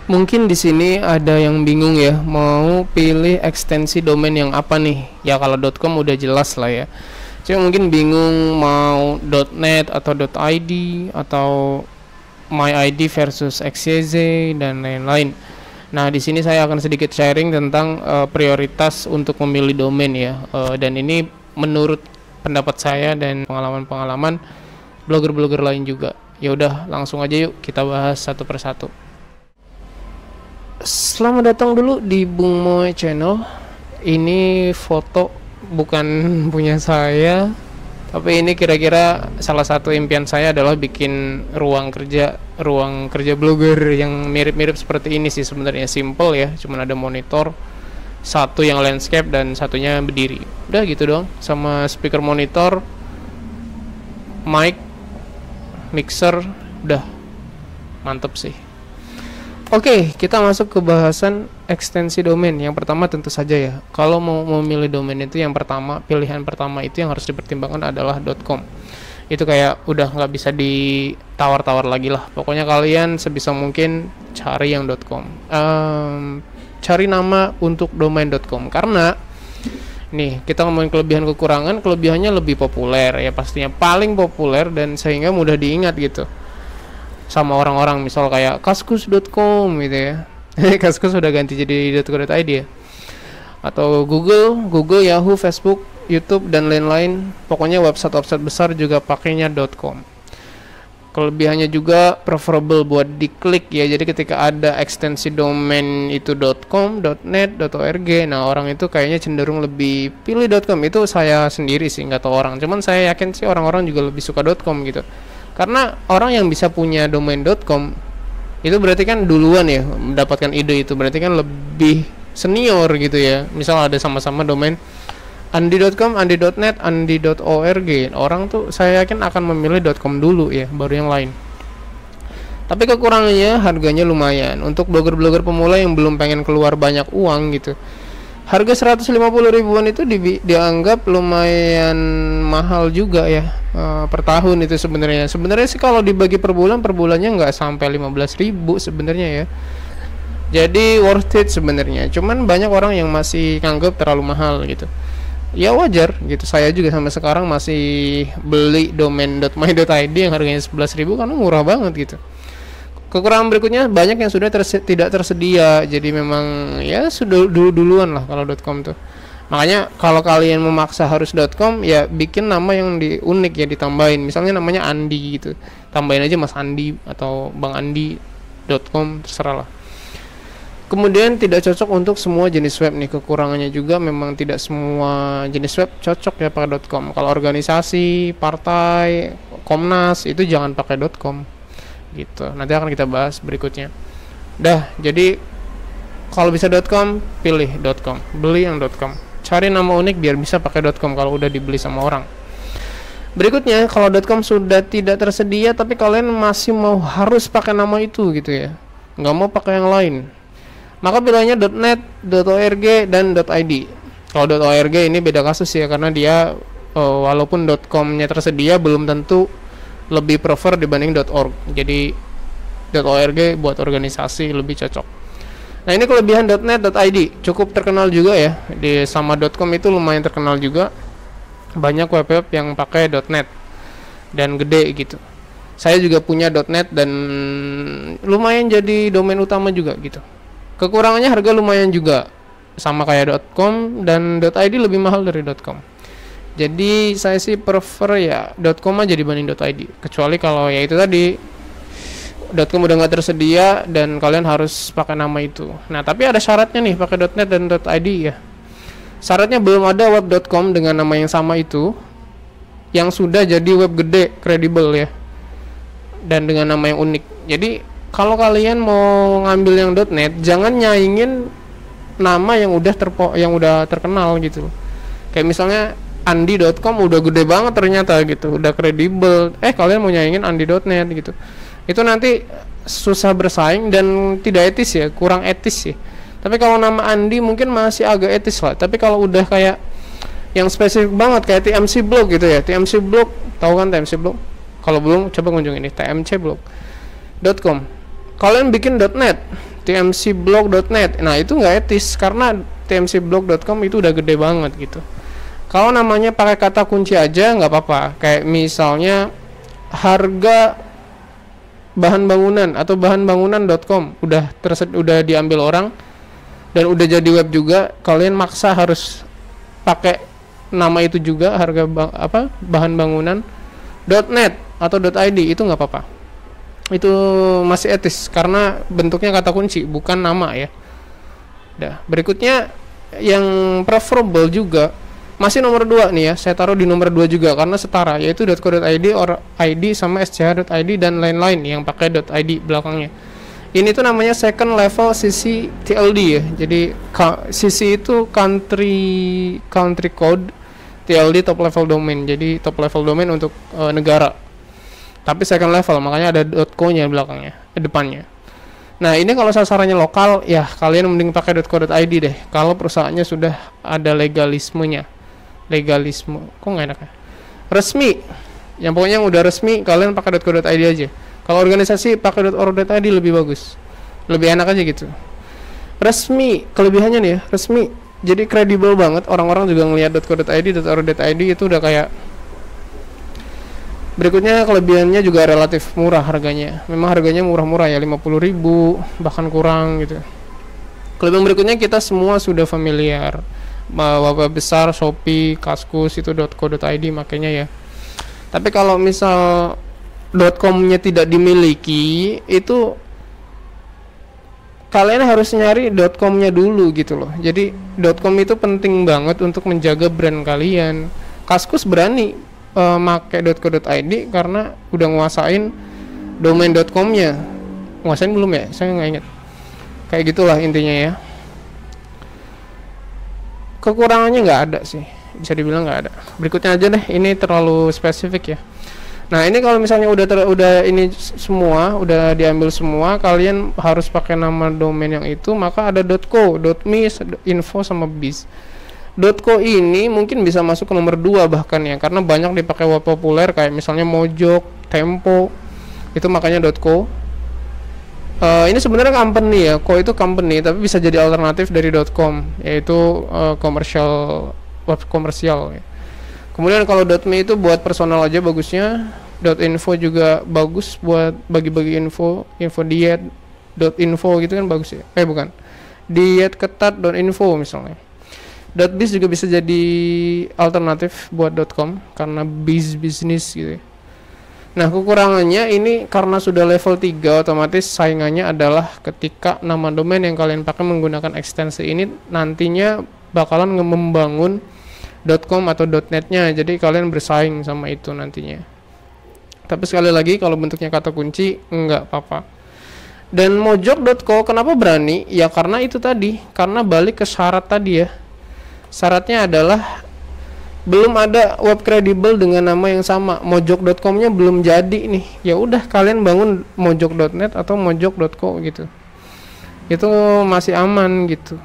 Mungkin di sini ada yang bingung ya, mau pilih ekstensi domain yang apa nih? Ya kalau .com udah jelas lah ya. Cuma mungkin bingung mau .net atau .id atau myid versus xyz dan lain-lain. Nah, di sini saya akan sedikit sharing tentang prioritas untuk memilih domain ya. Dan ini menurut pendapat saya dan pengalaman-pengalaman blogger-blogger lain juga. Ya udah, langsung aja yuk kita bahas satu persatu. Selamat datang dulu di Bung Moe Channel. Ini foto bukan punya saya, tapi ini kira-kira salah satu impian saya adalah bikin ruang kerja blogger yang mirip-mirip seperti ini sih sebenarnya. Simple ya, cuman ada monitor satu yang landscape dan satunya berdiri. Udah gitu dong, sama speaker monitor, mic, mixer, udah mantep sih. Oke, kita masuk ke bahasan ekstensi domain. Yang pertama tentu saja ya, kalau mau memilih domain itu yang pertama, pilihan pertama itu yang harus dipertimbangkan adalah .com. Itu kayak udah nggak bisa ditawar-tawar lagi lah. Pokoknya kalian sebisa mungkin cari yang .com. Cari nama untuk domain .com, karena nih kita ngomongin kelebihan kekurangan. Kelebihannya lebih populer ya, pastinya paling populer dan sehingga mudah diingat gitu sama orang-orang, misal kayak kaskus.com gitu ya. Kaskus udah ganti jadi .co.id ya. Atau Google, Yahoo, Facebook, YouTube dan lain-lain. Pokoknya website-website besar juga pakainya .com. Kelebihannya juga preferable buat diklik ya. Jadi ketika ada ekstensi domain itu .com, .net, .org, nah orang itu kayaknya cenderung lebih pilih .com. Itu saya sendiri sih, nggak tahu orang. Cuman saya yakin sih orang-orang juga lebih suka .com gitu. Karena orang yang bisa punya domain .com itu berarti kan duluan ya mendapatkan ide itu, berarti kan lebih senior gitu ya. Misal ada sama-sama domain andi.com, andi.net, andi.org, orang tuh saya yakin akan memilih .com dulu ya, baru yang lain. Tapi kekurangannya harganya lumayan. Untuk blogger-blogger pemula yang belum pengen keluar banyak uang gitu, harga 150 ribuan itu dianggap lumayan mahal juga ya per tahun itu sebenarnya. Sebenarnya sih kalau dibagi per bulannya nggak sampai 15 ribu sebenarnya ya. Jadi worth it sebenarnya. Cuman banyak orang yang masih nganggap terlalu mahal gitu. Ya wajar gitu. Saya juga sampai sekarang masih beli domain .my.id yang harganya 11 ribu karena murah banget gitu. Kekurangan berikutnya banyak yang sudah tidak tersedia. Jadi memang ya sudah duluan lah kalau .com tuh. Makanya kalau kalian memaksa harus .com, ya bikin nama yang unik ya, ditambahin. Misalnya namanya Andi gitu, tambahin aja Mas Andi atau Bang Andi .com, terserah lah. Kemudian tidak cocok untuk semua jenis web nih. Kekurangannya juga memang tidak semua jenis web cocok ya pakai .com. Kalau organisasi, partai, Komnas itu jangan pakai .com gitu. Nanti akan kita bahas berikutnya. Jadi kalau bisa .com, pilih .com, beli yang .com. Cari nama unik biar bisa pakai .com kalau udah dibeli sama orang. Berikutnya, kalau .com sudah tidak tersedia tapi kalian masih mau harus pakai nama itu gitu ya, nggak mau pakai yang lain, maka pilihannya .net, .org dan .id. Kalau .org ini beda kasus ya, karena dia walaupun .com-nya tersedia belum tentu lebih prefer dibanding .org. Jadi .org buat organisasi lebih cocok. Nah, ini kelebihan .net, .id cukup terkenal juga ya. Di sama .com itu lumayan terkenal juga. Banyak web-web yang pakai .net dan gede gitu. Saya juga punya .net dan lumayan jadi domain utama juga gitu. Kekurangannya harga lumayan juga, sama kayak .com, dan .id lebih mahal dari .com. Jadi saya sih prefer ya .com aja dibanding .id. Kecuali kalau ya itu tadi .com udah nggak tersedia dan kalian harus pakai nama itu. Nah, tapi ada syaratnya nih pakai .net dan .id ya. Syaratnya belum ada web.com dengan nama yang sama itu yang sudah jadi web gede, kredibel ya, dan dengan nama yang unik. Jadi kalau kalian mau ngambil yang .net, jangan nyaingin nama yang udah terkenal gitu. Kayak misalnya andi.com udah gede banget ternyata gitu, udah kredibel. Kalian mau nyaingin andi.net gitu. Itu nanti susah bersaing dan tidak etis ya, kurang etis sih. Tapi kalau nama Andi mungkin masih agak etis lah. Tapi kalau udah kayak yang spesifik banget kayak TMC Blog gitu ya, TMC Blog, tahu kan TMC Blog? Kalau belum, coba kunjungi ini tmcblog.com. Kalian bikin .net, tmcblog.net. Nah itu nggak etis karena tmcblog.com itu udah gede banget gitu. Kalau namanya pakai kata kunci aja nggak apa-apa. Kayak misalnya harga bahan bangunan atau bahanbangunan.com udah diambil orang dan udah jadi web juga. Kalian maksa harus pakai nama itu juga, harga bahan bangunan.net atau .id, itu nggak apa-apa. Itu masih etis karena bentuknya kata kunci bukan nama ya. Berikutnya yang preferable juga masih nomor 2 nih ya, saya taruh di nomor 2 juga karena setara, yaitu .co.id, or id sama sch.id dan lain-lain yang pakai .id belakangnya. Ini tuh namanya second level CC TLD ya. Jadi CC itu country code, TLD top level domain. Jadi top level domain untuk negara. Tapi second level, makanya ada .co-nya belakangnya, depannya. Nah, ini kalau sasarannya lokal, ya kalian mending pakai .co.id deh. Kalau perusahaannya sudah ada legalismenya. Kok nggak enak ya? Resmi. Yang pokoknya yang udah resmi, kalian pakai .co.id aja. Kalau organisasi pakai .org.id lebih bagus. Lebih enak aja gitu. Resmi, kelebihannya nih ya, resmi. Jadi kredibel banget, orang-orang juga ngelihat .co.id, .org.id itu udah kayak. Berikutnya kelebihannya juga relatif murah harganya. Memang harganya murah-murah ya, 50.000 bahkan kurang gitu. Kelebihan berikutnya kita semua sudah familiar. Web besar, Shopee, Kaskus itu .co.id makanya ya. Tapi kalau misal .com-nya tidak dimiliki, itu kalian harus nyari .com-nya dulu gitu loh. Jadi .com itu penting banget untuk menjaga brand kalian. Kaskus berani make .co.id karena udah nguasain domain .com-nya. Nguasain belum ya? Saya nggak ingat. Kayak gitulah intinya ya. Kekurangannya nggak ada sih, bisa dibilang nggak ada. Berikutnya aja deh, ini terlalu spesifik ya. Nah ini kalau misalnya udah ini semua udah diambil semua, kalian harus pakai nama domain yang itu, maka ada .co, .me, .info sama biz. .co ini mungkin bisa masuk ke nomor 2 bahkan ya, karena banyak dipakai web populer kayak misalnya Mojok, Tempo, itu makanya .co. Ini sebenarnya company ya, co itu company, tapi bisa jadi alternatif dari .com, yaitu komersial, web komersial ya. Kemudian kalau .me itu buat personal aja bagusnya. .info juga bagus buat bagi-bagi info diet. .info gitu kan bagus ya. Bukan. Diet ketat .info misalnya. .biz juga bisa jadi alternatif buat .com karena bisnis gitu ya. Nah, kekurangannya ini karena sudah level 3, otomatis saingannya adalah ketika nama domain yang kalian pakai menggunakan ekstensi ini nantinya bakalan membangun .com atau .net-nya. Jadi kalian bersaing sama itu nantinya. Tapi sekali lagi kalau bentuknya kata kunci enggak apa-apa. Dan mojok.co kenapa berani? Ya karena itu tadi, karena balik ke syarat tadi ya. Syaratnya adalah belum ada web kredibel dengan nama yang sama. Mojok.com-nya belum jadi nih. Ya udah kalian bangun mojok.net atau mojok.co gitu. Itu masih aman gitu.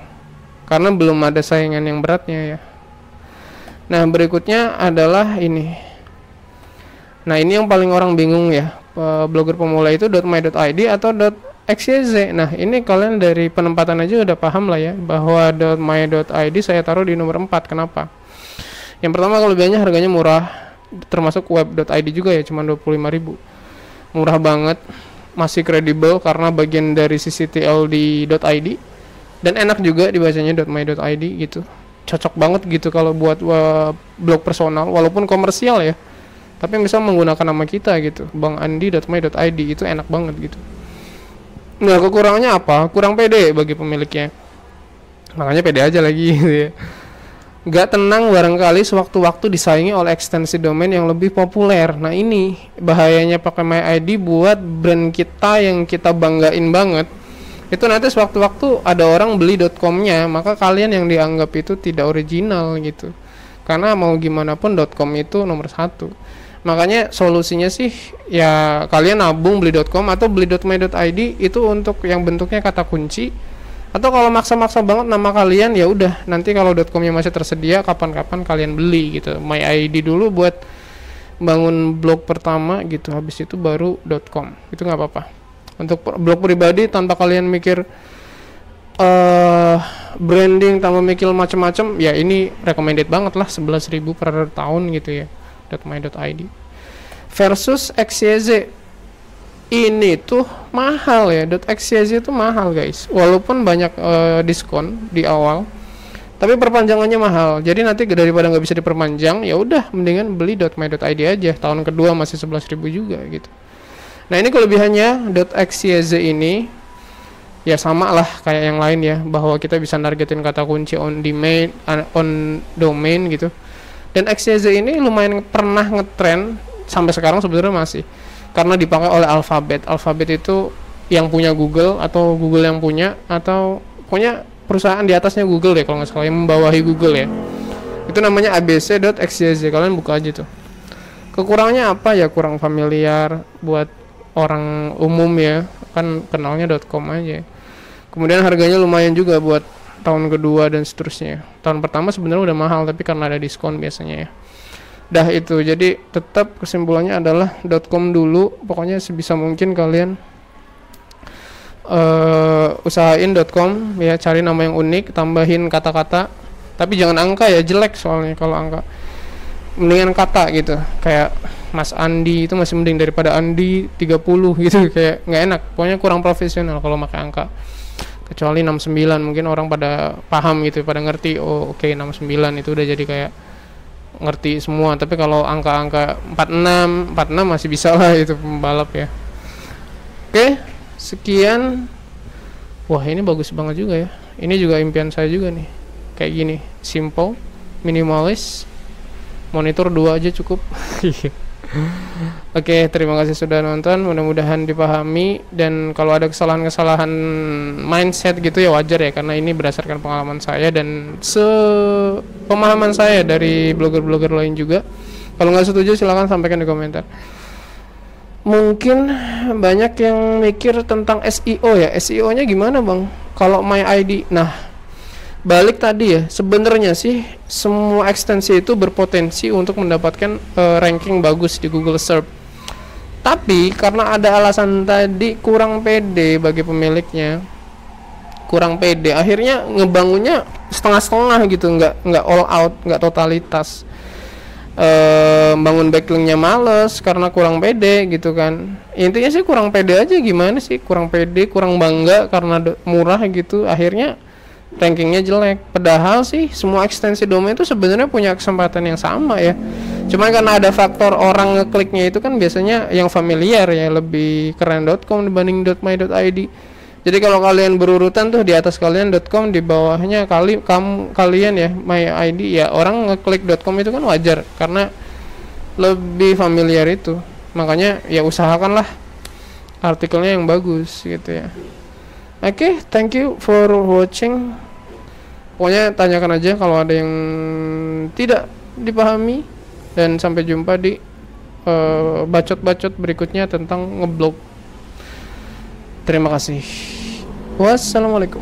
Karena belum ada saingan yang beratnya ya. Nah, berikutnya adalah ini. Nah, ini yang paling orang bingung ya. Blogger pemula itu .my.id atau .xyz. Nah, ini kalian dari penempatan aja udah paham lah ya bahwa .my.id saya taruh di nomor 4. Kenapa? Yang pertama kelebihannya harganya murah, termasuk web.id juga ya, cuma 25.000. Murah banget, masih kredibel karena bagian dari CCTL di .id, dan enak juga dibacanya .my.id gitu. Cocok banget gitu kalau buat blog personal, walaupun komersial ya. Tapi misal menggunakan nama kita gitu, bangandi.my.id, itu enak banget gitu. Nah, kekurangannya apa? Kurang pede bagi pemiliknya. Makanya pede aja lagi gitu ya. Gak tenang barangkali sewaktu-waktu disaingi oleh ekstensi domain yang lebih populer. Nah ini bahayanya pakai MyID buat brand kita yang kita banggain banget. Itu nanti sewaktu-waktu ada orang beli .com-nya, maka kalian yang dianggap itu tidak original gitu. Karena mau gimana pun .com itu nomor 1. Makanya solusinya sih ya kalian nabung beli .com atau beli .my.id itu untuk yang bentuknya kata kunci. Atau kalau maksa-maksa banget nama kalian, ya udah nanti kalau .com-nya masih tersedia kapan-kapan kalian beli gitu. MyID dulu buat bangun blog pertama gitu, habis itu baru .com. Itu nggak apa-apa. Untuk blog pribadi tanpa kalian mikir branding, tanpa mikir macam-macam, ya ini recommended banget lah, 11.000 per tahun gitu ya, .my.id. Versus XYZ, ini tuh mahal ya, .xyz itu mahal guys, walaupun banyak diskon di awal, tapi perpanjangannya mahal. Jadi nanti daripada nggak bisa diperpanjang, ya udah mendingan beli .my.id aja, tahun kedua masih 11.000 juga gitu. Nah ini kelebihannya .xyz ini ya sama lah kayak yang lain ya, bahwa kita bisa nargetin kata kunci on domain gitu. Dan XYZ ini lumayan pernah ngetrend sampai sekarang sebenarnya masih, karena dipakai oleh Alphabet. Alphabet itu yang punya Google, atau Google yang punya, atau punya perusahaan di atasnya Google deh kalau nggak salah, yang membawahi Google ya. Itu namanya abc.xyz, kalian buka aja tuh. Kekurangannya apa ya? Kurang familiar buat orang umum ya, kan kenalnya .com aja. Kemudian harganya lumayan juga buat tahun kedua dan seterusnya. Tahun pertama sebenarnya udah mahal, tapi karena ada diskon biasanya ya. Dah itu, jadi tetap kesimpulannya adalah .com dulu. Pokoknya sebisa mungkin kalian usahain .com ya, cari nama yang unik, tambahin kata-kata, tapi jangan angka ya, jelek soalnya kalau angka. Mendingan kata gitu, kayak Mas Andi itu masih mending daripada Andi 30 gitu, kayak nggak enak, pokoknya kurang profesional kalau pakai angka. Kecuali 69 mungkin orang pada paham gitu, pada ngerti, oh oke, 69 itu udah jadi kayak ngerti semua. Tapi kalau angka-angka 46 masih bisa lah itu pembalap ya. Oke, sekian. Wah ini bagus banget juga ya, ini juga impian saya juga nih, kayak gini, simple, minimalis, monitor 2 aja cukup. Oke, terima kasih sudah nonton, mudah-mudahan dipahami. Dan kalau ada kesalahan-kesalahan mindset gitu ya wajar ya, karena ini berdasarkan pengalaman saya dan pemahaman saya dari blogger-blogger lain juga. Kalau nggak setuju silahkan sampaikan di komentar. Mungkin banyak yang mikir tentang SEO ya, SEO nya gimana bang kalau My ID. Nah balik tadi ya, sebenarnya sih semua ekstensi itu berpotensi untuk mendapatkan ranking bagus di Google Search. Tapi karena ada alasan tadi, kurang pede bagi pemiliknya, kurang pede, akhirnya ngebangunnya setengah-setengah gitu, nggak all out, nggak totalitas. Bangun backlinknya males karena kurang pede gitu kan. Intinya sih kurang pede aja, gimana sih, kurang pede, kurang bangga karena murah gitu, akhirnya rankingnya jelek. Padahal sih semua ekstensi domain itu sebenarnya punya kesempatan yang sama ya, cuma karena ada faktor orang ngekliknya itu kan biasanya yang familiar ya, lebih keren .com dibanding .my.id. Jadi kalau kalian berurutan tuh, di atas kalian .com, di bawahnya kalian ya My ID, ya orang ngeklik .com itu kan wajar karena lebih familiar itu. Makanya ya usahakanlah artikelnya yang bagus gitu ya. Oke, thank you for watching. Pokoknya tanyakan aja kalau ada yang tidak dipahami. Dan sampai jumpa di bacot-bacot berikutnya tentang ngeblog. Terima kasih. Wassalamualaikum.